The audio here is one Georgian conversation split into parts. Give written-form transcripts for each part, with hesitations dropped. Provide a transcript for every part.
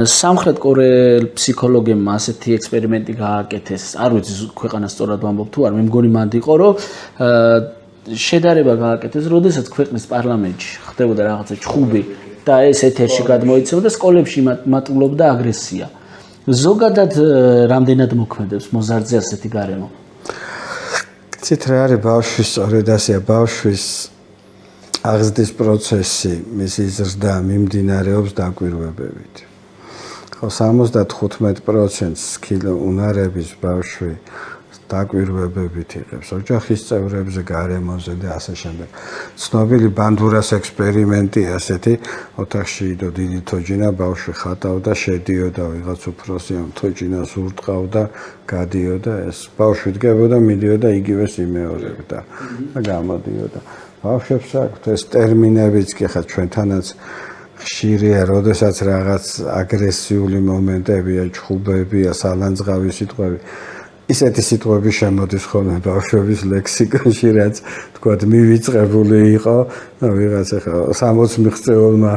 სამხრეთ კორეელ ფსიქოლოგებმა ასეთი ექსპერიმენტი გააკეთეს. არ ვიცი ქვეყანას სწორად ვამბობ თუ არ, მე მგონი მანდ იყო, რომ შედარება გააკეთეს, როდესაც ქვეყნის პარლამენტში ხდებოდა რაღაცა ჩხუბი და ეს ეთერში გადმოიცემოდა და სკოლებში მატულობდა აგრესია. ზოგადად რამდენად მოქმედებს მოზარდზე ასეთი გარემო? გიცით რა არის ბავშვის სწორედ ასეა, ბავშვის აღზრდის პროცესი, მისი ზრდა მიმდინარეობს დაკვირვებებით. ხო 75% უნარების ბავშვი დაკვირვებებით იღებს ოჯახის წევრებზე, გარემოზე და ასე შემდეგ. ცნობილი ბანდურას ექსპერიმენტია ასეთი, ოთახში იდო დიდი თოჯინა, ბავშვი ხატავდა, შედიოდა ვიღაც უფროსიან თოჯინას ურტყავდა, გადიოდა ეს. ბავშვი დგებოდა, მიდიოდა იგივეს იმეორებდა და გამოდიოდა. ბავშვებს აქვთ ეს ტერმინებიც კი ხა ჩვენთანაც ხშირია, როდესაც რაღაც აგრესიული მომენტებია, ჩხუბებია, სალანძღავი სიტყვები. ისეთი სიტყვები შემოდის ხოლმე ბავშვების ლექსიკონში, რაც თქვათ მივიწყებული იყო, ვიღაც ახლა 60 მიღწეულმა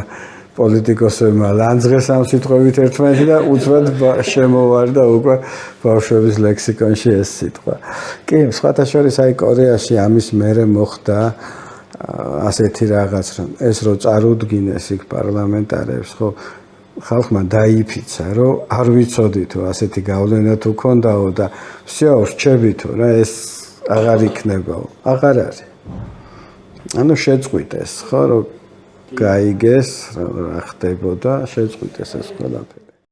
პოლიტიკოსებმა ლანძღეს ამ სიტყვებით ერთმანეთში და უცბად შემოვარდა უკვე ბავშვების ლექსიკონში ეს სიტყვა. კი, სხვათა შორის აი კორეაში ამის მერე მოხდა ასეთი რაღაც, რომ ეს რო წარუდგინეს იქ პარლამენტარებს, ხო ხალხმა დაიფიცა, რომ არ ვიცოდითო ასეთი გავლენა თუ ქონდაო და всё, რჩებითო რა ეს აღარ იქნებაო. აღარ არის. ანუ შეწყვიტეს, ხო, რომ გაიგეს რა ხდებოდა, შეწყვიტეს ეს ყველაფერი.